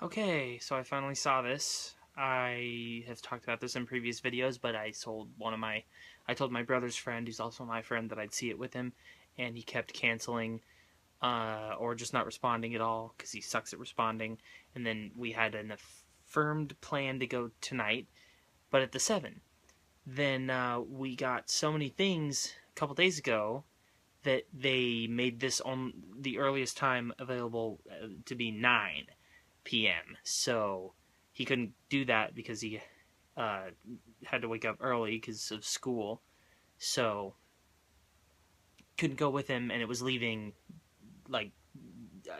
Okay, so I finally saw this. I have talked about this in previous videos, but I told my brother's friend, who's also my friend, that I'd see it with him, and he kept canceling, or just not responding at all, because he sucks at responding, and then we had an affirmed plan to go tonight, but at the 7. Then, we got so many things a couple days ago, that they made this on the earliest time available to be 9 p.m. So he couldn't do that because he uh, had to wake up early because of school. So couldn't go with him, and it was leaving like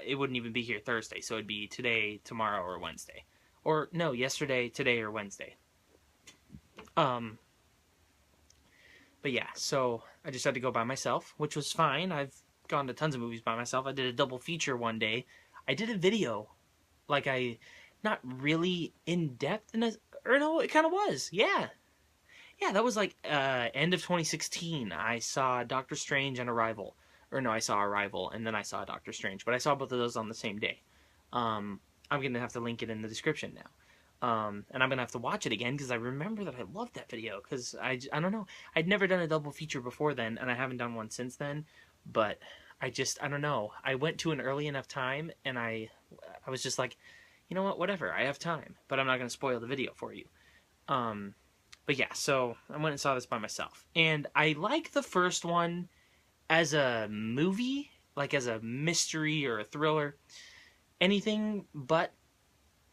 it wouldn't even be here Thursday. So it'd be today, tomorrow, or Wednesday, or no, yesterday, today, or Wednesday. Um, but yeah, so I just had to go by myself, which was fine. I've gone to tons of movies by myself. I did a double feature one day. I did a video, like not really in depth in a, or no, it kind of was. Yeah, yeah, that was like end of 2016. I saw Doctor Strange and Arrival, or no, I saw Arrival and then I saw Doctor Strange, but I saw both of those on the same day. Um, I'm gonna have to link it in the description now. And I'm gonna have to watch it again because I remember that I loved that video because I don't know, I'd never done a double feature before then, and I haven't done one since then. But I don't know. I went to an early enough time, and I was just like, you know what, whatever. I have time, but I'm not gonna spoil the video for you. Um, but yeah, so I went and saw this by myself, and I like the first one as a movie, like as a mystery or a thriller, anything but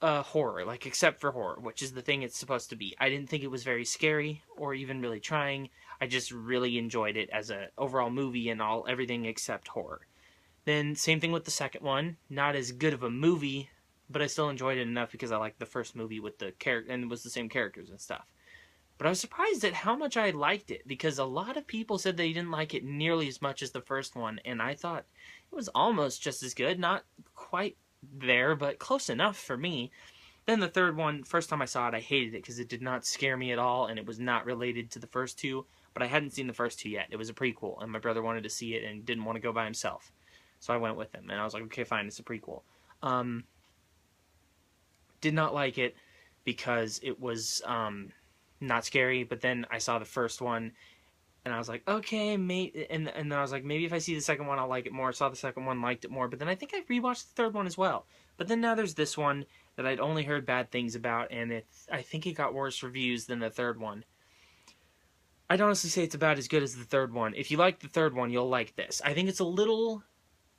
horror, like except for horror, which is the thing it's supposed to be. I didn't think it was very scary or even really trying. I just really enjoyed it as a overall movie and all everything except horror. Then same thing with the second one, not as good of a movie, but I still enjoyed it enough because I liked the first movie with the character and it was the same characters and stuff. But I was surprised at how much I liked it because a lot of people said they didn't like it nearly as much as the first one, and I thought it was almost just as good, not quite there, but close enough for me. Then the third one, first time I saw it, I hated it because it did not scare me at all, and it was not related to the first two. But I hadn't seen the first two yet. It was a prequel, and my brother wanted to see it and didn't want to go by himself, so I went with him, and I was like, okay, fine, it's a prequel. Um, did not like it because it was not scary. But then I saw the first one, and I was like, okay, and then I was like, maybe if I see the second one, I'll like it more. Saw the second one, liked it more, but then I think I rewatched the third one as well. But then now there's this one that I'd only heard bad things about, and I think it got worse reviews than the third one. I'd honestly say it's about as good as the third one. If you like the third one, you'll like this. I think it's a little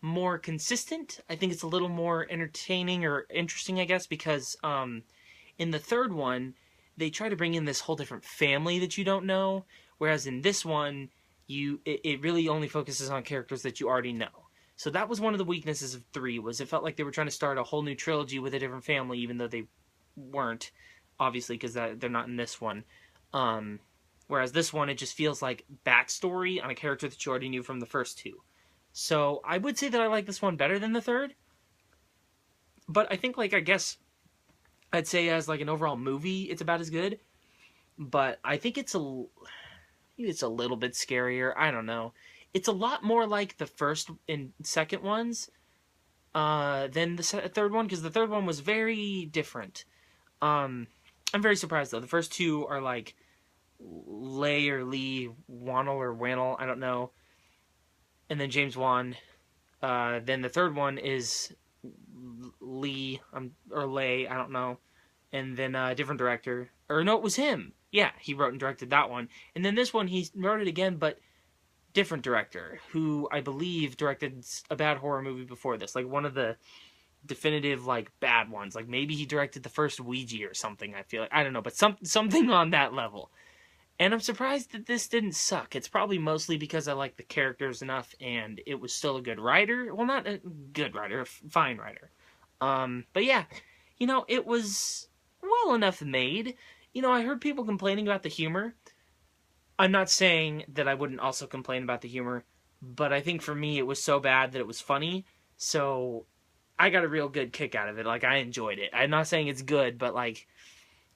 more consistent. I think it's a little more entertaining or interesting, I guess, because in the third one, they try to bring in this whole different family that you don't know, whereas in this one, it really only focuses on characters that you already know. So that was one of the weaknesses of 3, was it felt like they were trying to start a whole new trilogy with a different family, even though they weren't, obviously, because they're not in this one. Um, Whereas this one, it just feels like backstory on a character that you already knew from the first two. So I would say that I like this one better than the third. But I think, like, I guess I'd say as like an overall movie, it's about as good. But I think it's a little bit scarier. I don't know. It's a lot more like the first and second ones than the third one, because the third one was very different. I'm very surprised though. The first two are like Lay or Lee Wannell or Wannell, I don't know, and then James Wan. Then the third one is Lee or Lay, I don't know, and then a different director. Or no, it was him. Yeah, he wrote and directed that one. And then this one, he wrote it again, but different director, who I believe directed a bad horror movie before this, like one of the definitive like bad ones. Like maybe he directed the first Ouija or something. I feel like, I don't know, but something on that level. And I'm surprised that this didn't suck. It's probably mostly because I like the characters enough, and it was still a good writer. Well, not a good writer, a fine writer. But yeah, it was well enough made. I heard people complaining about the humor. I'm not saying that I wouldn't also complain about the humor, but I think for me it was so bad that it was funny. So I got a real good kick out of it. Like, I enjoyed it. I'm not saying it's good, but like,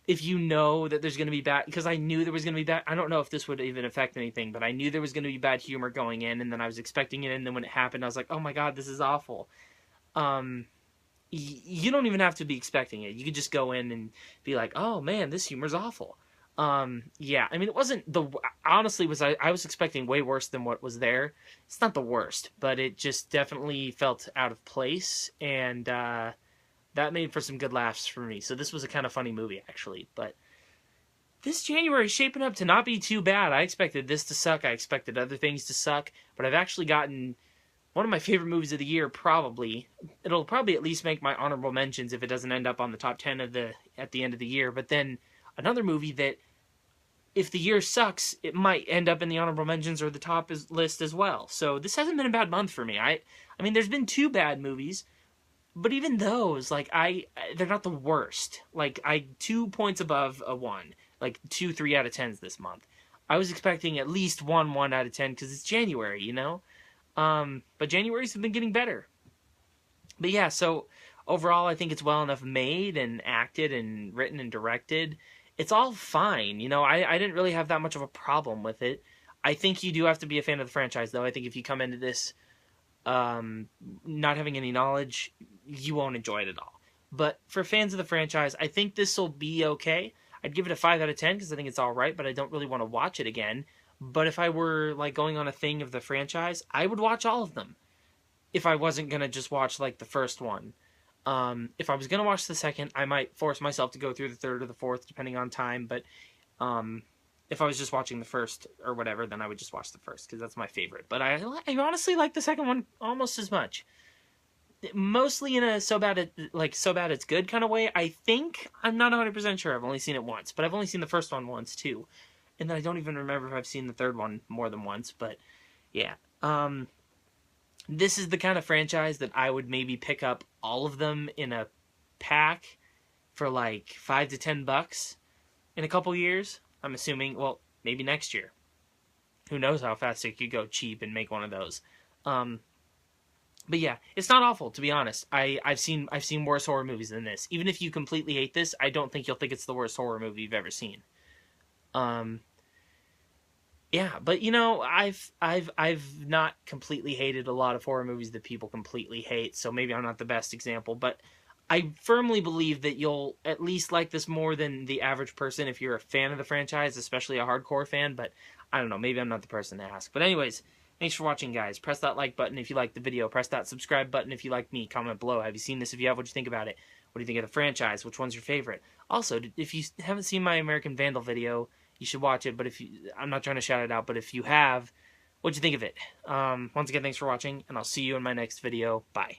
if you know that there's going to be bad, because I knew there was going to be bad, I don't know if this would even affect anything, but I knew there was going to be bad humor going in, and then I was expecting it, and then when it happened, I was like, oh my god, this is awful. you don't even have to be expecting it. You could just go in and be like, oh man, this humor's awful. Yeah, I mean, it wasn't the honestly was I was expecting way worse than what was there. It's not the worst, but it just definitely felt out of place, and that made for some good laughs for me. So this was a kind of funny movie actually, but this January is shaping up to not be too bad. I expected this to suck. I expected other things to suck, but I've actually gotten one of my favorite movies of the year. Probably it'll probably at least make my honorable mentions if it doesn't end up on the top 10 of the at the end of the year. But then another movie that if the year sucks, it might end up in the honorable mentions or the top list as well. So this hasn't been a bad month for me. I mean, there's been two bad movies, but even those, like they're not the worst. Like 2 points above a one, like 2 3 out of 10s this month. I was expecting at least 1 1 out of 10 because it's January, you know. But January's been getting better. But yeah, so overall, I think it's well enough made and acted and written and directed. It's all fine, you know. I didn't really have that much of a problem with it. I think you do have to be a fan of the franchise, though. I think if you come into this not having any knowledge, you won't enjoy it at all. But for fans of the franchise, I think this will be okay. I'd give it a 5 out of 10 because I think it's all right, but I don't really want to watch it again. But if I were like going on a thing of the franchise, I would watch all of them. If I wasn't gonna just watch like the first one, if I was gonna watch the second, I might force myself to go through the third or the fourth, depending on time. But um, if I was just watching the first or whatever, then I would just watch the first because that's my favorite. But I honestly like the second one almost as much. Mostly in a so bad it's good kind of way. I think I'm not 100% sure. I've only seen it once, but I've only seen the first one once too, and then I don't even remember if I've seen the third one more than once. But yeah, this is the kind of franchise that I would maybe pick up all of them in a pack for like $5 to $10 in a couple years. I'm assuming, well, maybe next year. Who knows how fast it could go cheap and make one of those. But yeah, it's not awful, to be honest. I've seen worse horror movies than this. Even if you completely hate this, I don't think you'll think it's the worst horror movie you've ever seen. Yeah, but you know, I've not completely hated a lot of horror movies that people completely hate, so maybe I'm not the best example, but I firmly believe that you'll at least like this more than the average person if you're a fan of the franchise, especially a hardcore fan, but I don't know, maybe I'm not the person to ask. But anyways, thanks for watching, guys. Press that like button if you liked the video. Press that subscribe button if you like me. Comment below. Have you seen this? If you have, what do you think about it? What do you think of the franchise? Which one's your favorite? Also, if you haven't seen my American Vandal video, you should watch it. But I'm not trying to shout it out, but if you have, what'd you think of it? Once again, thanks for watching, and I'll see you in my next video. Bye.